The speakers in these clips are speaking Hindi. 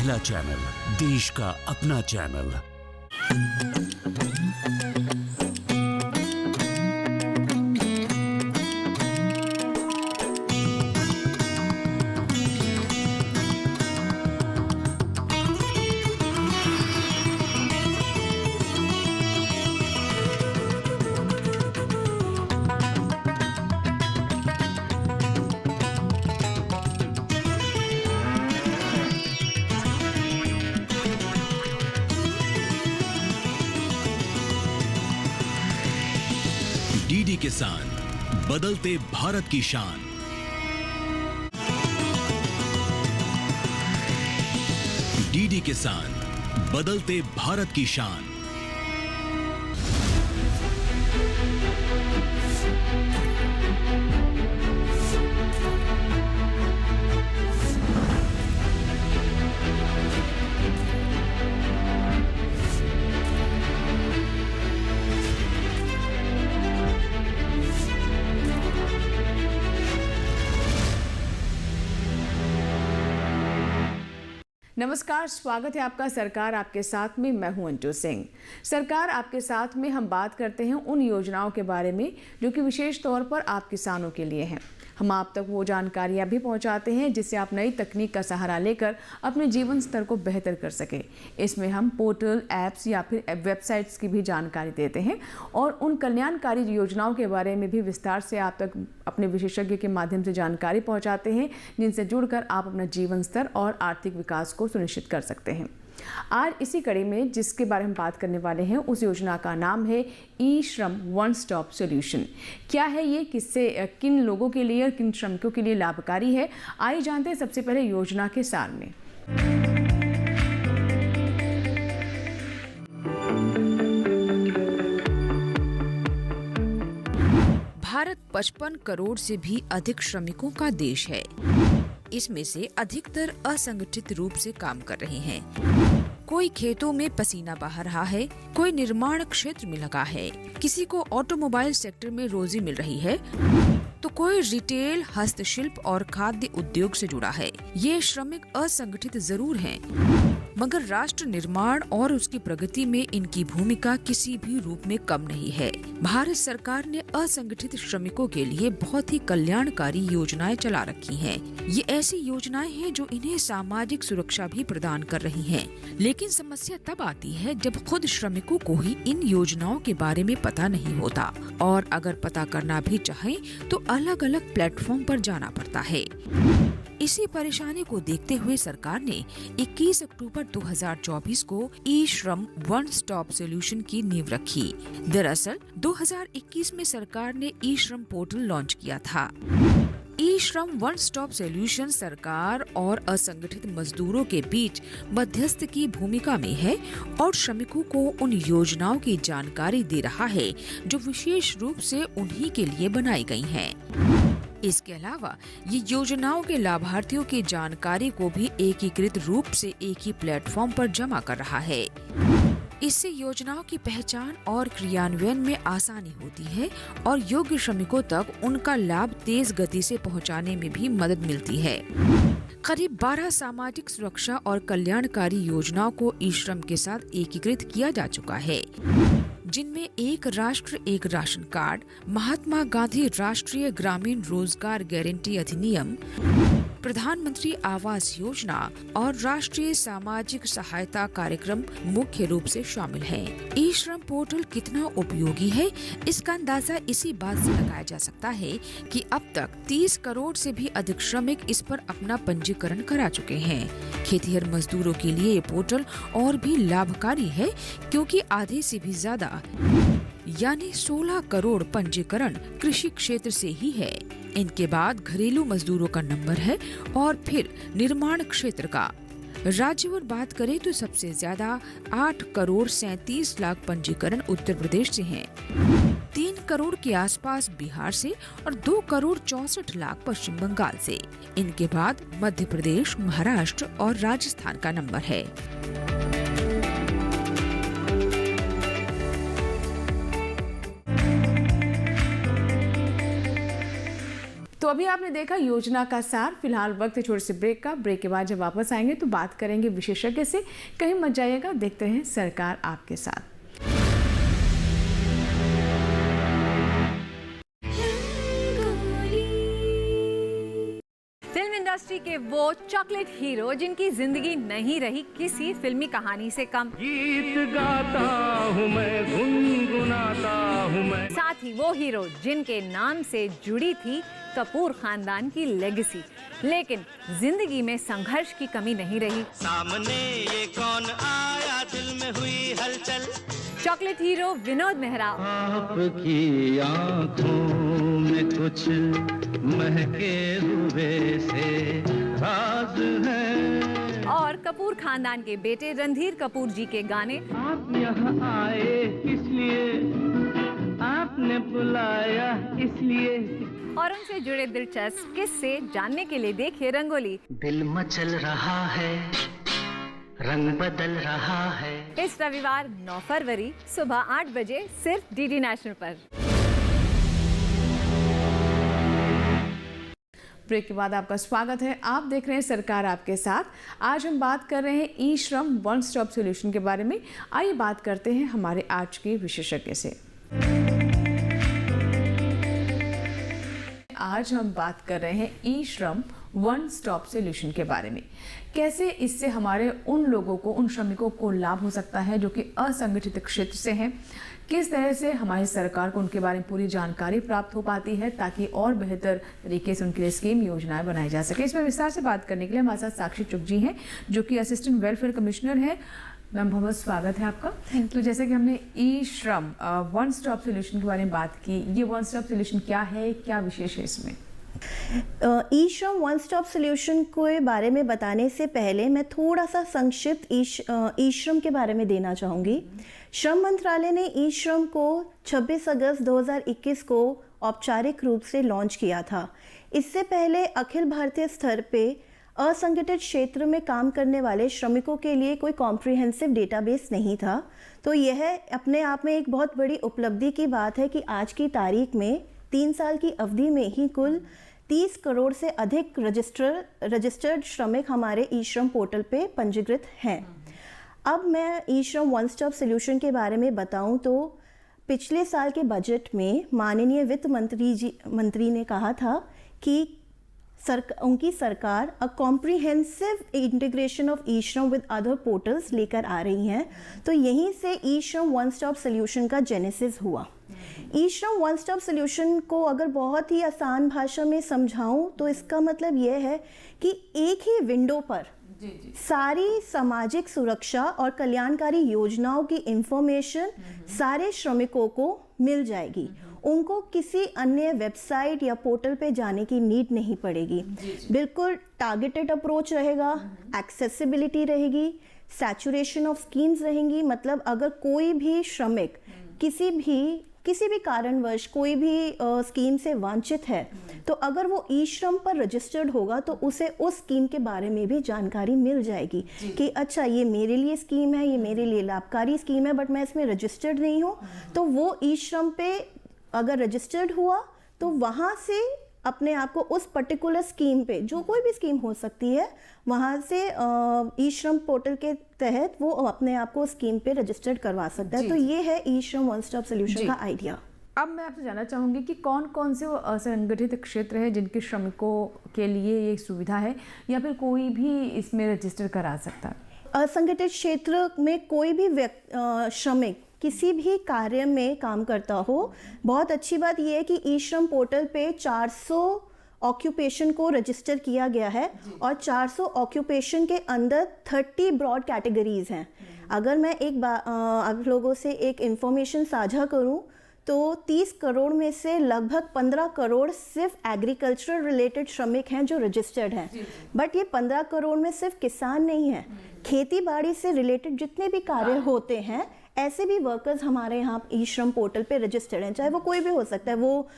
पहला चैनल, देश का अपना चैनल। डीडी किसान, बदलते भारत की शान। डीडी किसान, बदलते भारत की शान। नमस्कार, स्वागत है आपका सरकार आपके साथ में। मैं हूं अंजू सिंह। सरकार आपके साथ में हम बात करते हैं उन योजनाओं के बारे में जो कि विशेष तौर पर आप किसानों के लिए हैं। हम आप तक वो जानकारियां भी पहुंचाते हैं जिससे आप नई तकनीक का सहारा लेकर अपने जीवन स्तर को बेहतर कर सकें। इसमें हम पोर्टल, ऐप्स या फिर वेबसाइट्स की भी जानकारी देते हैं और उन कल्याणकारी योजनाओं के बारे में भी विस्तार से आप तक अपने विशेषज्ञ के माध्यम से जानकारी पहुंचाते हैं, जिनसे जुड़कर आप अपना जीवन स्तर और आर्थिक विकास को सुनिश्चित कर सकते हैं। आज इसी कड़ी में जिसके बारे में बात करने वाले हैं उस योजना का नाम है ई श्रम वन स्टॉप सॉल्यूशन। क्या है ये, किससे किन लोगों के लिए और किन श्रमिकों के लिए लाभकारी है, आइए जानते हैं सबसे पहले योजना के सार में। भारत 55 करोड़ से भी अधिक श्रमिकों का देश है। इसमें से अधिकतर असंगठित रूप से काम कर रहे हैं। कोई खेतों में पसीना बहा रहा है, कोई निर्माण क्षेत्र में लगा है, किसी को ऑटोमोबाइल सेक्टर में रोजी मिल रही है, तो कोई रिटेल, हस्तशिल्प और खाद्य उद्योग से जुड़ा है। ये श्रमिक असंगठित जरूर हैं, मगर राष्ट्र निर्माण और उसकी प्रगति में इनकी भूमिका किसी भी रूप में कम नहीं है। भारत सरकार ने असंगठित श्रमिकों के लिए बहुत ही कल्याणकारी योजनाएं चला रखी हैं। ये ऐसी योजनाएं हैं जो इन्हें सामाजिक सुरक्षा भी प्रदान कर रही हैं। लेकिन समस्या तब आती है जब खुद श्रमिकों को ही इन योजनाओं के बारे में पता नहीं होता और अगर पता करना भी चाहें तो अलग अलग प्लेटफॉर्म पर जाना पड़ता है। इसी परेशानी को देखते हुए सरकार ने 21 अक्टूबर 2024 को ई श्रम वन स्टॉप सॉल्यूशन की नींव रखी। दरअसल 2021 में सरकार ने ई श्रम पोर्टल लॉन्च किया था। ई श्रम वन स्टॉप सॉल्यूशन सरकार और असंगठित मजदूरों के बीच मध्यस्थ की भूमिका में है और श्रमिकों को उन योजनाओं की जानकारी दे रहा है जो विशेष रूप से उन्हीं के लिए बनाई गई हैं। इसके अलावा ये योजनाओं के लाभार्थियों की जानकारी को भी एकीकृत रूप से एक ही प्लेटफॉर्म पर जमा कर रहा है। इससे योजनाओं की पहचान और क्रियान्वयन में आसानी होती है और योग्य श्रमिकों तक उनका लाभ तेज गति से पहुंचाने में भी मदद मिलती है। करीब 12 सामाजिक सुरक्षा और कल्याणकारी योजनाओं को ई श्रम के साथ एकीकृत किया जा चुका है, जिनमें एक राष्ट्र एक राशन कार्ड, महात्मा गांधी राष्ट्रीय ग्रामीण रोजगार गारंटी अधिनियम, प्रधानमंत्री आवास योजना और राष्ट्रीय सामाजिक सहायता कार्यक्रम मुख्य रूप से शामिल हैं। ई श्रम पोर्टल कितना उपयोगी है, इसका अंदाजा इसी बात से लगाया जा सकता है कि अब तक 30 करोड़ से भी अधिक श्रमिक इस पर अपना पंजीकरण करा चुके हैं। खेतिहर मजदूरों के लिए ये पोर्टल और भी लाभकारी है क्योंकि आधे से भी ज्यादा यानी 16 करोड़ पंजीकरण कृषि क्षेत्र से ही है। इनके बाद घरेलू मजदूरों का नंबर है और फिर निर्माण क्षेत्र का। राज्यवार बात करें तो सबसे ज्यादा 8 करोड़ 37 लाख पंजीकरण उत्तर प्रदेश से हैं, 3 करोड़ के आसपास बिहार से और 2 करोड़ 64 लाख पश्चिम बंगाल से। इनके बाद मध्य प्रदेश, महाराष्ट्र और राजस्थान का नंबर है। तो तो अभी आपने देखा योजना का सार। फिलहाल वक्त है छोटे से ब्रेक का। ब्रेक के बाद जब वापस आएंगे तो बात करेंगे विशेषज्ञ से। कहीं मत जाइएगा, देखते हैं सरकार आपके साथ। फिल्म इंडस्ट्री के वो चॉकलेट हीरो जिनकी जिंदगी नहीं रही किसी फिल्मी कहानी से कम। गीत गाता हूँ मैं, गुनगुनाता हूँ मैं। साथ ही वो हीरो जिनके नाम से जुड़ी थी कपूर खानदान की लेगेसी, लेकिन जिंदगी में संघर्ष की कमी नहीं रही। सामने ये कौन आया, दिल में हुई हलचल। चॉकलेट हीरो विनोद मेहरा आपकी आंखों में कुछ महके हुए से राज है। और कपूर खानदान के बेटे रणधीर कपूर जी के गाने। आप यहाँ आए इसलिए, आपने बुलाया इसलिए। और उनसे जुड़े दिलचस्प किस्से जानने के लिए देखिए रंगोली। दिल मचल रहा है, रंग बदल रहा है। इस रविवार 9 फरवरी सुबह 8 बजे सिर्फ डीडी नेशनल पर। ब्रेक के बाद आपका स्वागत है। आप देख रहे हैं सरकार आपके साथ। आज हम बात कर रहे हैं ई श्रम वन स्टॉप सॉल्यूशन के बारे में। आइए बात करते हैं हमारे आज के विशेषज्ञ से। आज हम बात कर रहे हैं ई श्रम वन स्टॉप सॉल्यूशन के बारे में। कैसे इससे हमारे उन लोगों को, उन श्रमिकों को लाभ हो सकता है जो कि असंगठित क्षेत्र से हैं। किस तरह से हमारी सरकार को उनके बारे में पूरी जानकारी प्राप्त हो पाती है ताकि और बेहतर तरीके से उनके लिए स्कीम योजनाएं बनाई जा सके। इसमें विस्तार से बात करने के लिए हमारे साथ साक्षी चुग जी हैं जो कि असिस्टेंट वेलफेयर कमिश्नर है। मैम बहुत स्वागत है आपका। तो जैसे कि हमने ई श्रम वन स्टॉप सोल्यूशन के बारे में बात की, ये वन स्टॉप सोल्यूशन क्या है, क्या विशेष है इसमें? ई श्रम वन स्टॉप सोल्यूशन के बारे में बताने से पहले मैं थोड़ा सा संक्षिप्त ई श्रम के बारे में देना चाहूँगी। श्रम मंत्रालय ने ई श्रम को 26 अगस्त 2021 को औपचारिक रूप से लॉन्च किया था। इससे पहले अखिल भारतीय स्तर पे असंगठित क्षेत्र में काम करने वाले श्रमिकों के लिए कोई कॉम्प्रिहेंसिव डेटाबेस नहीं था। तो यह अपने आप में एक बहुत बड़ी उपलब्धि की बात है कि आज की तारीख में 3 साल की अवधि में ही कुल 30 करोड़ से अधिक रजिस्टर्ड श्रमिक हमारे ई श्रम पोर्टल पे पंजीकृत हैं। अब मैं ई श्रम वन स्टॉप सोल्यूशन के बारे में बताऊं तो पिछले साल के बजट में माननीय वित्त मंत्री ने कहा था कि उनकी सरकार अ कॉम्प्रिहेंसिव इंटीग्रेशन ऑफ ई श्रम विद अदर पोर्टल्स लेकर आ रही हैं। तो यहीं से ई श्रम वन स्टॉप सोल्यूशन का जेनेसिस हुआ। ई श्रम वन स्टॉप सोल्यूशन को अगर बहुत ही आसान भाषा में समझाऊं तो इसका मतलब यह है कि एक ही विंडो पर सारी सामाजिक सुरक्षा और कल्याणकारी योजनाओं की इंफॉर्मेशन सारे श्रमिकों को मिल जाएगी। उनको किसी अन्य वेबसाइट या पोर्टल पे जाने की नीड नहीं पड़ेगी। बिल्कुल टारगेटेड अप्रोच रहेगा, एक्सेसिबिलिटी रहेगी, सैचुरेशन ऑफ स्कीम्स रहेंगी। मतलब अगर कोई भी श्रमिक किसी भी कारणवश कोई भी स्कीम से वंचित है तो अगर वो ई श्रम पर रजिस्टर्ड होगा तो उसे उस स्कीम के बारे में भी जानकारी मिल जाएगी कि अच्छा ये मेरे लिए स्कीम है, ये मेरे लिए लाभकारी स्कीम है, बट मैं इसमें रजिस्टर्ड नहीं हूँ। तो वो ई श्रम पे अगर रजिस्टर्ड हुआ तो वहाँ से अपने आप को उस पर्टिकुलर स्कीम पे, जो कोई भी स्कीम हो सकती है, वहाँ से ई श्रम पोर्टल के तहत वो अपने आप को स्कीम पे रजिस्टर्ड करवा सकता है। तो ये है ई श्रम वन स्टॉप सोल्यूशन का आइडिया। अब मैं आपसे जानना चाहूँगी कि कौन कौन से वो असंगठित क्षेत्र है जिनके श्रमिकों के लिए ये सुविधा है या फिर कोई भी इसमें रजिस्टर करा सकता है? असंगठित क्षेत्र में कोई भी श्रमिक किसी भी कार्य में काम करता हो। बहुत अच्छी बात यह है कि ई श्रम पोर्टल पे 400 ऑक्यूपेशन को रजिस्टर किया गया है और 400 ऑक्यूपेशन के अंदर 30 ब्रॉड कैटेगरीज हैं। अगर मैं आप लोगों से एक इंफॉर्मेशन साझा करूं तो 30 करोड़ में से लगभग 15 करोड़ सिर्फ एग्रीकल्चरल रिलेटेड श्रमिक हैं जो रजिस्टर्ड हैं। बट ये 15 करोड़ में सिर्फ किसान नहीं हैं, खेती बाड़ी से रिलेटेड जितने भी कार्य होते हैं ऐसे भी वर्कर्स हमारे यहाँ ई श्रम पोर्टल पे रजिस्टर्ड हैं। चाहे वो कोई भी हो सकता है, वो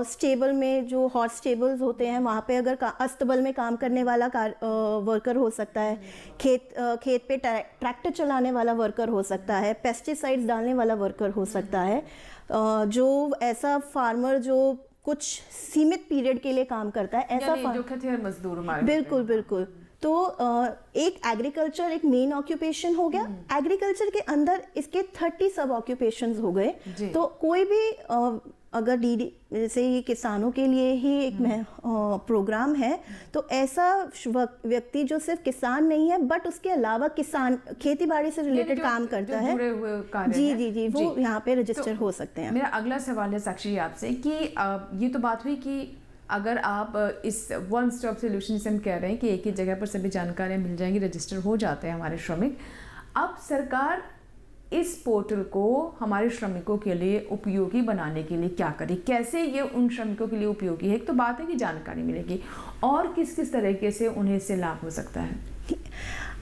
स्टेबल में जो हॉर्स स्टेबल्स होते हैं वहाँ पे अगर अस्तबल में काम करने वाला वर्कर हो सकता है, खेत पे ट्रैक्टर चलाने वाला वर्कर हो सकता है, पेस्टिसाइड्स डालने वाला वर्कर हो सकता है, जो ऐसा फार्मर जो कुछ सीमित पीरियड के लिए काम करता है, ऐसा यानी जो खेतिहर मजदूर हमारे बिल्कुल बिल्कुल। तो एक एग्रीकल्चर एक मेन ऑक्यूपेशन हो गया, एग्रीकल्चर के अंदर इसके 30 सब ऑक्यूपेशंस हो गए। तो कोई भी अगर डीडी जैसे ये किसानों के लिए ही एक प्रोग्राम है, तो ऐसा व्यक्ति जो सिर्फ किसान नहीं है बट उसके अलावा किसान खेती बाड़ी से रिलेटेड काम करता है, जुड़े हुए कार्य जी हैं। जी जी, वो यहाँ पे रजिस्टर हो सकते हैं। मेरा अगला सवाल है साक्षी आपसे कि ये तो बात हुई कि अगर आप इस वन स्टॉप सोल्यूशन से हम कह रहे हैं कि एक ही जगह पर सभी जानकारियाँ मिल जाएंगी, रजिस्टर हो जाते हैं हमारे श्रमिक, अब सरकार इस पोर्टल को हमारे श्रमिकों के लिए उपयोगी बनाने के लिए क्या करे, कैसे ये उन श्रमिकों के लिए उपयोगी है? एक तो बात है कि जानकारी मिलेगी, और किस किस तरीके से उन्हें इससे लाभ हो सकता है?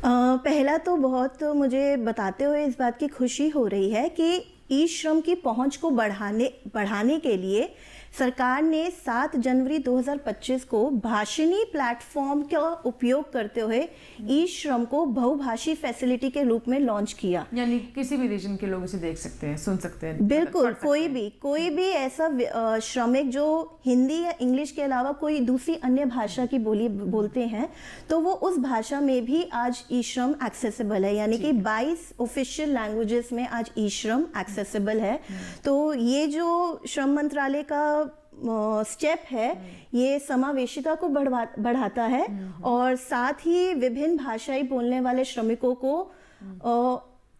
पहला तो बहुत मुझे बताते हुए इस बात की खुशी हो रही है कि ई श्रम की पहुंच को बढ़ाने के लिए सरकार ने 7 जनवरी 2025 को भाषिणी प्लेटफॉर्म का उपयोग करते हुए ई श्रम को बहुभाषी फैसिलिटी के रूप में लॉन्च किया। यानी किसी भी रीजन के लोग इसे देख सकते हैं, सुन सकते हैं, बिल्कुल, कोई भी ऐसा श्रमिक जो हिंदी या इंग्लिश के अलावा कोई दूसरी अन्य भाषा की बोली बोलते हैं, तो वो उस भाषा में भी आज ई श्रम एक्सेसिबल है। यानी कि 22 ऑफिशियल लैंग्वेजेस में आज ई श्रम एक्सेसिबल है। तो ये जो श्रम मंत्रालय का स्टेप है, ये समावेशिता को बढ़ाता है और साथ ही विभिन्न भाषाएं बोलने वाले श्रमिकों को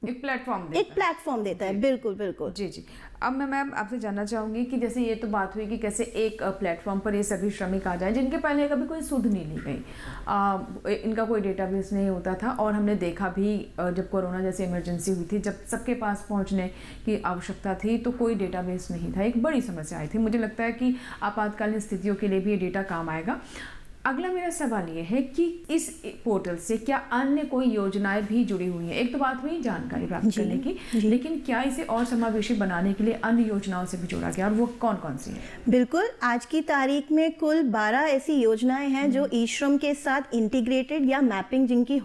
एक प्लेटफॉर्म देता है। बिल्कुल बिल्कुल जी जी। अब मैं मैम आपसे जानना चाहूँगी कि जैसे ये तो बात हुई कि कैसे एक प्लेटफॉर्म पर ये सभी श्रमिक आ जाएं जिनके पहले कभी कोई सुध नहीं ली गई, इनका कोई डेटाबेस नहीं होता था, और हमने देखा भी जब कोरोना जैसी इमरजेंसी हुई थी, जब सबके पास पहुंचने की आवश्यकता थी तो कोई डेटाबेस नहीं था, एक बड़ी समस्या आई थी। मुझे लगता है कि आपातकालीन स्थितियों के लिए भी ये डेटा काम आएगा। अगला मेरा सवाल ये है कि इस पोर्टल से क्या अन्य कोई योजनाएं भी जुड़ी हुई हैं? एक तो बात हुई जानकारी प्राप्त करने की, लेकिन क्या इसे और समावेशी बनाने के लिए अन्य योजनाओं से भी जोड़ा गया, और वो कौन कौन सी है? बिल्कुल, आज की तारीख में कुल 12 ऐसी योजनाएं हैं जो ई श्रम के साथ इंटीग्रेटेड या मैपिंग जिनकी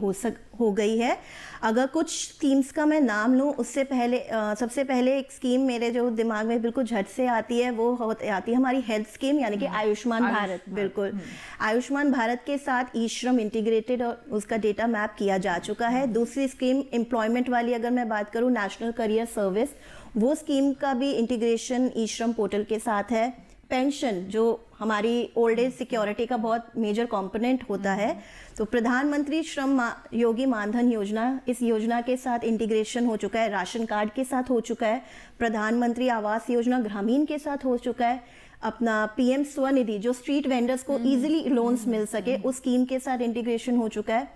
हो गई है। अगर कुछ स्कीम्स का मैं नाम लूँ, उससे पहले सबसे पहले एक स्कीम मेरे जो दिमाग में बिल्कुल झट से आती है, वो आती है हमारी हेल्थ स्कीम, यानी कि आयुष्मान भारत। बिल्कुल, आयुष्मान भारत के साथ ई श्रम इंटीग्रेटेड और उसका डेटा मैप किया जा चुका है। दूसरी स्कीम एम्प्लॉयमेंट वाली अगर मैं बात करूँ, नेशनल करियर सर्विस, वो स्कीम का भी इंटीग्रेशन ई श्रम पोर्टल के साथ है। पेंशन, जो हमारी ओल्ड एज सिक्योरिटी का बहुत मेजर कंपोनेंट होता है, तो प्रधानमंत्री श्रम योगी मानधन योजना, इस योजना के साथ इंटीग्रेशन हो चुका है। राशन कार्ड के साथ हो चुका है। प्रधानमंत्री आवास योजना ग्रामीण के साथ हो चुका है। अपना पीएम स्वनिधि, जो स्ट्रीट वेंडर्स को इजीली लोन्स मिल सके, उस स्कीम के साथ इंटीग्रेशन हो चुका है।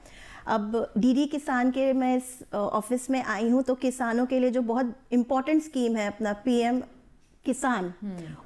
अब डीडी किसान के मैं इस ऑफिस में आई हूँ, तो किसानों के लिए जो बहुत इंपॉर्टेंट स्कीम है अपना पीएम किसान,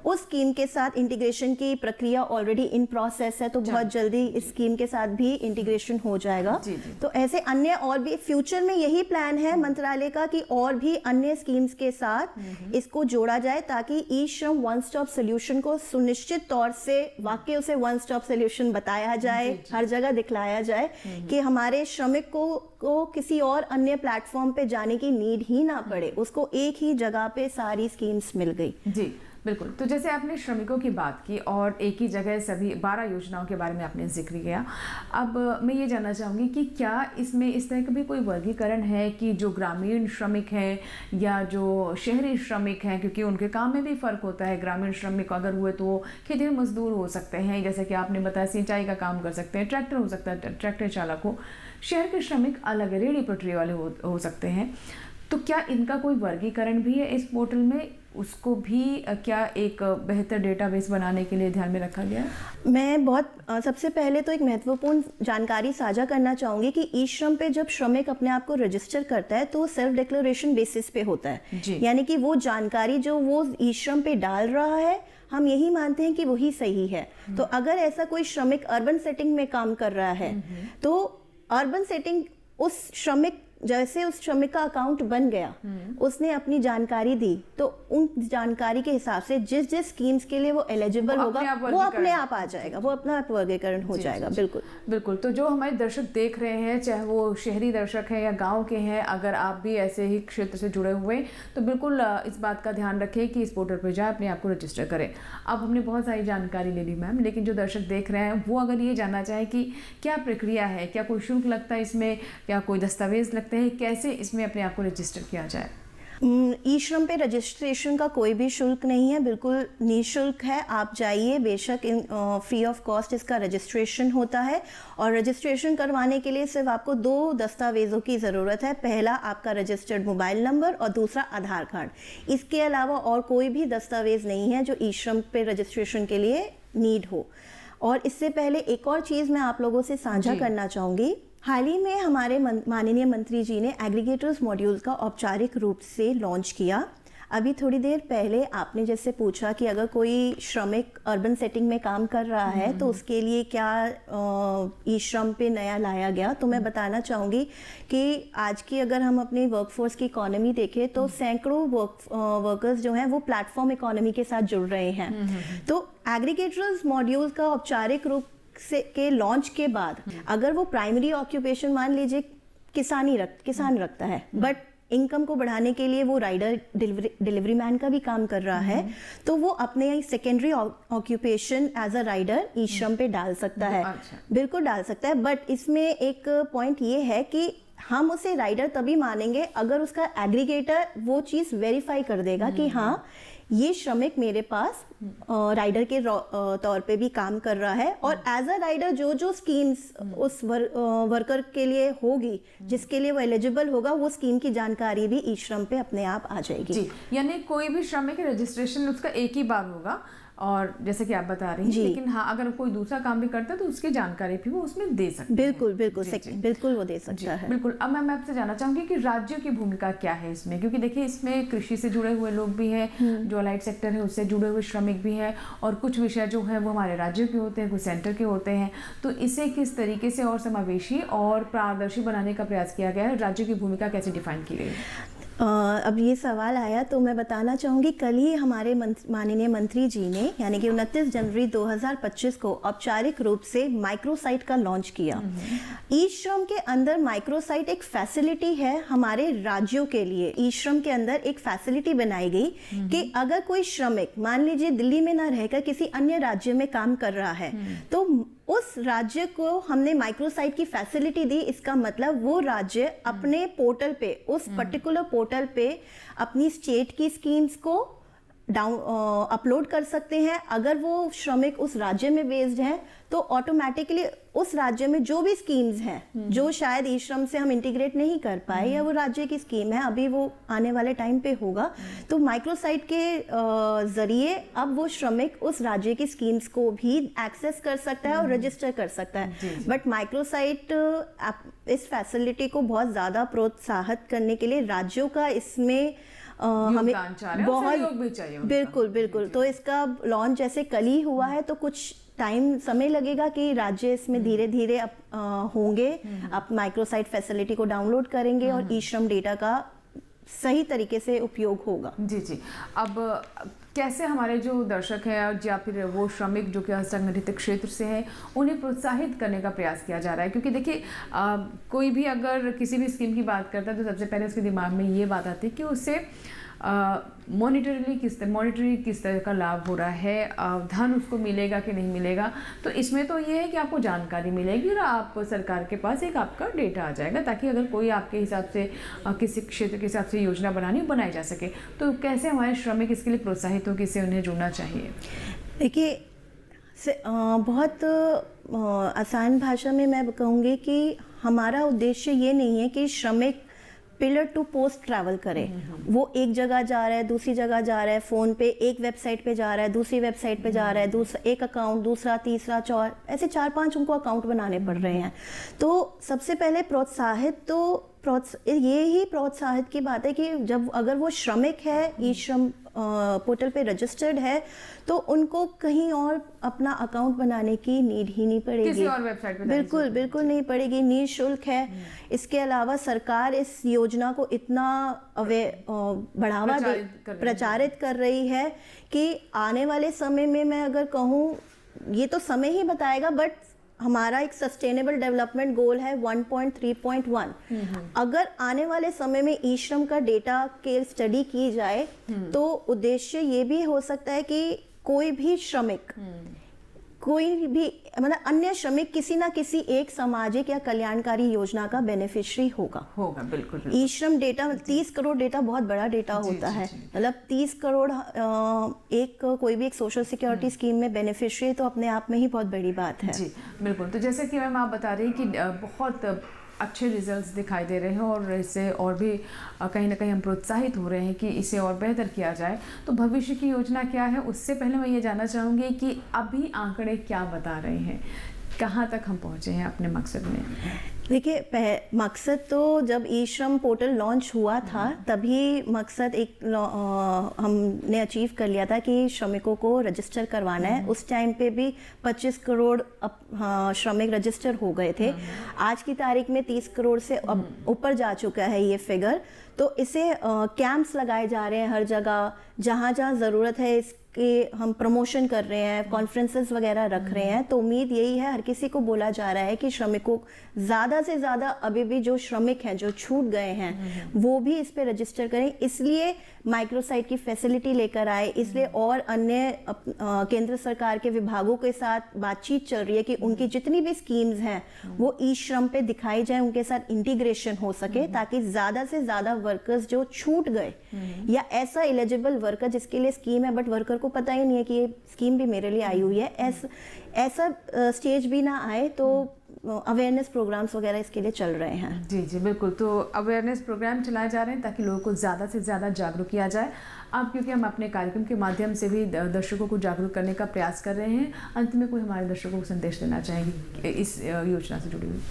उस स्कीम के साथ इंटीग्रेशन की प्रक्रिया ऑलरेडी इन प्रोसेस है, तो बहुत जल्दी इस स्कीम के साथ भी इंटीग्रेशन हो जाएगा। तो ऐसे अन्य और भी फ्यूचर में यही प्लान है मंत्रालय का कि और भी अन्य स्कीम्स के साथ इसको जोड़ा जाए, ताकि ई श्रम वन स्टॉप सोल्यूशन को सुनिश्चित तौर से वाकई उसे वन स्टॉप सोल्यूशन बताया जाए, हर जगह दिखलाया जाए कि हमारे श्रमिक को किसी और अन्य प्लेटफॉर्म पे जाने की नीड ही ना पड़े, उसको एक ही जगह पे सारी स्कीम्स मिल गई। जी बिल्कुल। तो जैसे आपने श्रमिकों की बात की और एक ही जगह सभी 12 योजनाओं के बारे में आपने जिक्र किया, अब मैं ये जानना चाहूँगी कि क्या इसमें इस तरह का भी कोई वर्गीकरण है कि जो ग्रामीण श्रमिक हैं या जो शहरी श्रमिक हैं, क्योंकि उनके काम में भी फ़र्क होता है। ग्रामीण श्रमिक अगर हुए तो वो खेतिहर मजदूर हो सकते हैं, जैसे कि आपने बताया सिंचाई का काम कर सकते हैं, ट्रैक्टर हो सकता है, ट्रैक्टर चालक हो। शहर के श्रमिक अलग, रेहड़ी पटरी वाले हो सकते हैं। तो क्या इनका कोई वर्गीकरण भी है इस पोर्टल में? उसको भी क्या एक बेहतर डेटाबेस बनाने के लिए ध्यान में रखा गया? मैं सबसे पहले तो एक महत्वपूर्ण जानकारी साझा करना चाहूँगी कि ई श्रम पे जब श्रमिक अपने आप को रजिस्टर करता है तो सेल्फ डिक्लेरेशन बेसिस पे होता है। यानी कि वो जानकारी जो वो ई श्रम पे डाल रहा है, हम यही मानते हैं कि वही सही है। तो अगर ऐसा कोई श्रमिक अर्बन सेटिंग में काम कर रहा है, तो अर्बन सेटिंग उस श्रमिक जैसे उस श्रमिक का अकाउंट बन गया, उसने अपनी जानकारी दी, तो उन जानकारी के हिसाब से जिस जिस स्कीम्स के लिए वो एलिजिबल होगा वो अपने आप आ जाएगा, वो अपना आप वर्गीकरण हो जाएगा। बिल्कुल बिल्कुल। तो जो हमारे दर्शक देख रहे हैं, चाहे वो शहरी दर्शक हैं या गांव के हैं, अगर आप भी ऐसे ही क्षेत्र से जुड़े हुए हैं तो बिल्कुल इस बात का ध्यान रखें कि इस पोर्टल पर जाए, अपने आप को रजिस्टर करें। अब हमने बहुत सारी जानकारी ले ली मैम, लेकिन जो दर्शक देख रहे हैं वो अगर ये जानना चाहे कि क्या प्रक्रिया है, क्या कोई शुल्क लगता है इसमें, क्या कोई दस्तावेज लगते हैं, कैसे इसमें अपने आप को रजिस्टर किया जाए? ई श्रम पे रजिस्ट्रेशन का कोई भी शुल्क नहीं है, बिल्कुल निःशुल्क है। आप जाइए, बेशक फ्री ऑफ कॉस्ट इसका रजिस्ट्रेशन होता है। और रजिस्ट्रेशन करवाने के लिए सिर्फ आपको 2 दस्तावेज़ों की ज़रूरत है। पहला आपका रजिस्टर्ड मोबाइल नंबर और दूसरा आधार कार्ड। इसके अलावा और कोई भी दस्तावेज़ नहीं है जो ई श्रम पे रजिस्ट्रेशन के लिए नीड हो। और इससे पहले एक और चीज़ मैं आप लोगों से साझा करना चाहूँगी। हाल ही में हमारे माननीय मंत्री जी ने एग्रीगेटर्स मॉड्यूल का औपचारिक रूप से लॉन्च किया। अभी थोड़ी देर पहले आपने जैसे पूछा कि अगर कोई श्रमिक अर्बन सेटिंग में काम कर रहा है तो उसके लिए क्या ई श्रम पे नया लाया गया, तो मैं बताना चाहूँगी कि आज की अगर हम अपनी वर्कफोर्स की इकोनॉमी देखें तो सैकड़ों वर्कर्स जो हैं वो प्लेटफॉर्म इकोनॉमी के साथ जुड़ रहे हैं। तो एग्रीगेटर्स मॉड्यूल का औपचारिक रूप से के लॉन्च के बाद अगर वो प्राइमरी ऑक्यूपेशन मान लीजिए किसान रखता है, बट इनकम को बढ़ाने के लिए वो राइडर डिलीवरी मैन का भी काम कर रहा है, तो वो अपने secondary occupation as a rider e Shram पे डाल सकता है। बिल्कुल डाल सकता है, बट इसमें एक पॉइंट ये है कि हम उसे राइडर तभी मानेंगे अगर उसका एग्रीगेटर वो चीज़ वेरीफाई कर देगा कि हाँ ये श्रमिक मेरे पास राइडर के तौर पे भी काम कर रहा है, और एज अ राइडर जो जो स्कीम्स उस वर्कर के लिए होगी, जिसके लिए वो एलिजिबल होगा, वो स्कीम की जानकारी भी ई श्रम पे अपने आप आ जाएगी। जी, यानी कोई भी श्रमिक रजिस्ट्रेशन उसका एक ही बार होगा, और जैसे कि आप बता रही हैं, लेकिन हाँ अगर कोई दूसरा काम भी करता है तो उसकी जानकारी भी वो उसमें दे सकते हैं। बिल्कुल बिल्कुल वो दे सकता है। बिल्कुल। अब मैं आपसे जानना चाहूंगी कि राज्यों की भूमिका क्या है इसमें, क्योंकि देखिए इसमें कृषि से जुड़े हुए लोग भी हैं, जो अलाइड सेक्टर है उससे जुड़े हुए श्रमिक भी हैं, और कुछ विषय जो है वो हमारे राज्यों के होते हैं, कुछ सेंटर के होते हैं। तो इसे किस तरीके से और समावेशी और पारदर्शी बनाने का प्रयास किया गया है, राज्यों की भूमिका कैसे डिफाइन की गई है? अब ये सवाल आया तो मैं बताना चाहूँगी, कल ही हमारे माननीय मंत्री जी ने यानी कि 29 जनवरी 2025 को औपचारिक रूप से माइक्रोसाइट का लॉन्च किया। ई श्रम के अंदर माइक्रोसाइट एक फैसिलिटी है हमारे राज्यों के लिए। ई श्रम के अंदर एक फैसिलिटी बनाई गई कि अगर कोई श्रमिक मान लीजिए दिल्ली में ना रहकर किसी अन्य राज्य में काम कर रहा है, तो उस राज्य को हमने माइक्रोसाइट की फैसिलिटी दी। इसका मतलब वो राज्य अपने पोर्टल पे, उस पर्टिकुलर पोर्टल पे अपनी स्टेट की स्कीम्स को अपलोड कर सकते हैं। अगर वो श्रमिक उस राज्य में बेस्ड है तो ऑटोमेटिकली उस राज्य में जो भी स्कीम्स हैं जो शायद ई श्रम से हम इंटीग्रेट नहीं कर पाए या वो राज्य की स्कीम है, अभी वो आने वाले टाइम पे होगा, तो माइक्रोसाइट के जरिए अब वो श्रमिक उस राज्य की स्कीम्स को भी एक्सेस कर सकता है और रजिस्टर कर सकता है। बट माइक्रोसाइट इस फैसिलिटी को बहुत ज़्यादा प्रोत्साहित करने के लिए राज्यों का इसमें हमें बहुत भी चाहिए। बिल्कुल। तो इसका लॉन्च जैसे कल ही हुआ है, तो कुछ समय लगेगा कि राज्य इसमें धीरे धीरे होंगे, आप माइक्रोसाइट फैसिलिटी को डाउनलोड करेंगे और ई श्रम डेटा का सही तरीके से उपयोग होगा। जी। अब कैसे हमारे जो दर्शक हैं या फिर वो श्रमिक जो कि असंगठित क्षेत्र से हैं, उन्हें प्रोत्साहित करने का प्रयास किया जा रहा है? क्योंकि देखिए कोई भी अगर किसी भी स्कीम की बात करता है तो सबसे पहले उसके दिमाग में ये बात आती है कि उससे मॉनिटरी किस तरह का लाभ हो रहा है, धन उसको मिलेगा कि नहीं मिलेगा। तो इसमें तो ये है कि आपको जानकारी मिलेगी और आप सरकार के पास एक आपका डेटा आ जाएगा, ताकि अगर कोई आपके हिसाब से किसी क्षेत्र के हिसाब से योजना बनाई जा सके। तो कैसे हमारे श्रमिक इसके लिए प्रोत्साहित हो, किससे उन्हें जुड़ना चाहिए? देखिए बहुत आसान भाषा में मैं कहूँगी कि हमारा उद्देश्य ये नहीं है कि श्रमिक पिलर टू पोस्ट ट्रैवल करे। वो एक जगह जा रहा है, दूसरी जगह जा रहा है, फ़ोन पे एक वेबसाइट पे जा रहा है, दूसरी वेबसाइट पे जा रहा है, दूसरा एक अकाउंट, दूसरा, तीसरा, ऐसे 4-5 उनको अकाउंट बनाने पड़ रहे हैं। तो सबसे पहले प्रोत्साहित तो ये ही प्रोत्साहित की बात है कि जब अगर वो श्रमिक है, ई श्रम पोर्टल पे रजिस्टर्ड है, तो उनको कहीं और अपना अकाउंट बनाने की नीड ही नहीं पड़ेगी, किसी और वेबसाइट पे बिल्कुल बिल्कुल नहीं पड़ेगी, निःशुल्क है। इसके अलावा सरकार इस योजना को इतना बढ़ावा प्रचारित कर रही है कि आने वाले समय में मैं अगर कहूँ, ये तो समय ही बताएगा, बट हमारा एक सस्टेनेबल डेवलपमेंट गोल है 1.3.1। अगर आने वाले समय में ई श्रम का डेटा के स्टडी की जाए तो उद्देश्य ये भी हो सकता है कि कोई भी श्रमिक, कोई भी मतलब अन्य श्रमिक किसी ना किसी एक सामाजिक या कल्याणकारी योजना का बेनिफिशियरी होगा। बिल्कुल। ई श्रम डेटा 30 करोड़ डेटा बहुत बड़ा डेटा होता है, मतलब 30 करोड़ कोई भी एक सोशल सिक्योरिटी स्कीम में बेनिफिशियरी तो अपने आप में ही बहुत बड़ी बात है। जी बिल्कुल। तो जैसे कि मैम आप बता रही कि बहुत अच्छे रिजल्ट्स दिखाई दे रहे हैं और इससे और भी कहीं ना कहीं हम प्रोत्साहित हो रहे हैं कि इसे और बेहतर किया जाए। तो भविष्य की योजना क्या है, उससे पहले मैं ये जानना चाहूँगी कि अभी आंकड़े क्या बता रहे हैं, कहाँ तक हम पहुँचे हैं अपने मकसद में? देखिए, मकसद तो जब ई श्रम पोर्टल लॉन्च हुआ था तभी मकसद हमने अचीव कर लिया था कि श्रमिकों को रजिस्टर करवाना है। उस टाइम पे भी 25 करोड़ श्रमिक रजिस्टर हो गए थे। आज की तारीख में 30 करोड़ से ऊपर जा चुका है ये फिगर। तो इसे कैंप्स लगाए जा रहे हैं हर जगह, जहाँ जहाँ ज़रूरत है कि हम प्रमोशन कर रहे हैं, कॉन्फ्रेंसेस वगैरह रख रहे हैं। तो उम्मीद यही है, हर किसी को बोला जा रहा है कि श्रमिकों ज़्यादा से ज़्यादा अभी भी जो श्रमिक हैं जो छूट गए हैं वो भी इस पे रजिस्टर करें। इसलिए माइक्रोसाइट की फैसिलिटी लेकर आए, इसलिए और अन्य केंद्र सरकार के विभागों के साथ बातचीत चल रही है कि उनकी जितनी भी स्कीम्स हैं वो ई श्रम पे दिखाई जाए, उनके साथ इंटीग्रेशन हो सके, ताकि ज़्यादा से ज़्यादा वर्कर्स जो छूट गए या ऐसा एलिजिबल वर्कर जिसके लिए स्कीम है बट वर्कर को पता ही नहीं है कि ये स्कीम भी मेरे लिए आई हुई है, ऐसा स्टेज भी ना आए। तो अवेयरनेस प्रोग्राम्स वगैरह इसके लिए चल रहे हैं। जी बिल्कुल। तो अवेयरनेस प्रोग्राम चलाए जा रहे हैं ताकि लोगों को ज़्यादा से ज़्यादा जागरूक किया जाए। अब क्योंकि हम अपने कार्यक्रम के माध्यम से भी दर्शकों को जागरूक करने का प्रयास कर रहे हैं, अंत में कोई हमारे दर्शकों को संदेश देना चाहेंगे इस योजना से जुड़ी हुई?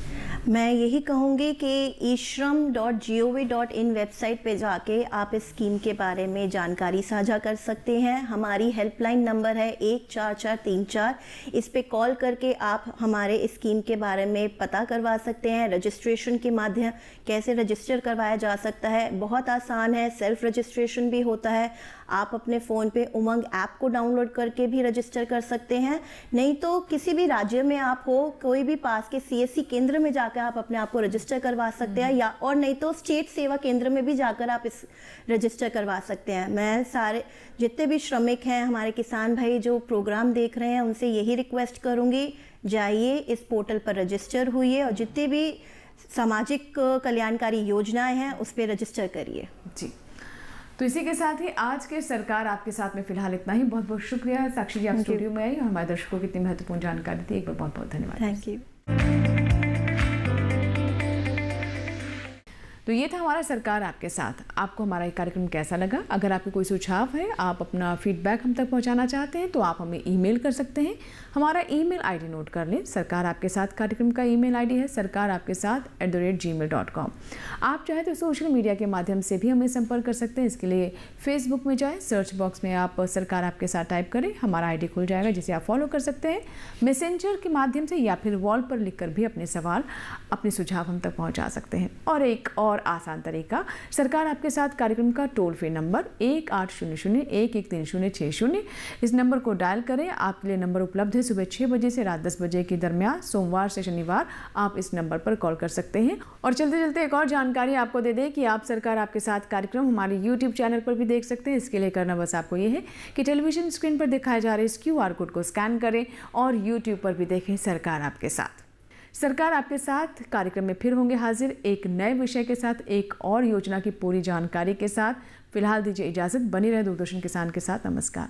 मैं यही कहूँगी कि ishram.gov.in वेबसाइट पे जाके आप इस स्कीम के बारे में जानकारी साझा कर सकते हैं। हमारी हेल्पलाइन नंबर है 14434। इस पे कॉल करके आप हमारे इस स्कीम के बारे में पता करवा सकते हैं। रजिस्ट्रेशन के माध्यम कैसे रजिस्टर करवाया जा सकता है, बहुत आसान है, सेल्फ रजिस्ट्रेशन भी होता है। आप अपने फ़ोन पे उमंग ऐप को डाउनलोड करके भी रजिस्टर कर सकते हैं। नहीं तो किसी भी राज्य में आप हो, कोई भी पास के CSC केंद्र में जाकर आप अपने आप को रजिस्टर करवा सकते हैं, या और नहीं तो स्टेट सेवा केंद्र में भी जाकर आप इस रजिस्टर करवा सकते हैं। मैं सारे जितने भी श्रमिक हैं, हमारे किसान भाई जो प्रोग्राम देख रहे हैं, उनसे यही रिक्वेस्ट करूँगी, जाइए इस पोर्टल पर रजिस्टर हुइए और जितने भी सामाजिक कल्याणकारी योजनाएं हैं उस पर रजिस्टर करिए। जी, तो इसी के साथ ही आज के सरकार आपके साथ में फिलहाल इतना ही। बहुत बहुत शुक्रिया साक्षी जी, आप स्टूडियो में आई और हमारे दर्शकों को इतनी महत्वपूर्ण जानकारी दी। एक बार बहुत बहुत धन्यवाद। Thank you. तो ये था हमारा सरकार आपके साथ। आपको हमारा ये कार्यक्रम कैसा लगा? अगर आपके कोई सुझाव है, आप अपना फीडबैक हम तक पहुंचाना चाहते हैं तो आप हमें ईमेल कर सकते हैं। हमारा ईमेल आईडी नोट कर लें। सरकार आपके साथ कार्यक्रम का ईमेल आईडी है sarkaraapkesath@gmail.com। आप चाहे तो सोशल मीडिया के माध्यम से भी हमें संपर्क कर सकते हैं। इसके लिए फेसबुक में जाएँ, सर्च बॉक्स में आप सरकार आपके साथ टाइप करें, हमारा आईडी खुल जाएगा जिसे आप फॉलो कर सकते हैं। मैसेंजर के माध्यम से या फिर वॉल पर लिखकर भी अपने सवाल, अपने सुझाव हम तक पहुँचा सकते हैं। और एक और आसान तरीका, सरकार आपके साथ कार्यक्रम का टोल फ्री नंबर 1800-113060, इस नंबर को डायल करें। आपके लिए नंबर उपलब्ध है सुबह 6 बजे से रात 10 बजे के दरमियान, सोमवार से शनिवार आप इस नंबर पर कॉल कर सकते हैं। और चलते चलते एक और जानकारी आपको दे दें कि आप सरकार आपके साथ कार्यक्रम हमारे YouTube चैनल पर भी देख सकते हैं। इसके लिए करना बस आपको ये है कि टेलीविजन स्क्रीन पर दिखाए जा रहे इस QR कोड को स्कैन करें और YouTube पर भी देखें सरकार आपके साथ। सरकार आपके साथ कार्यक्रम में फिर होंगे हाजिर एक नए विषय के साथ, एक और योजना की पूरी जानकारी के साथ। फिलहाल दीजिए इजाजत, बने रहे दूरदर्शन किसान के साथ। नमस्कार।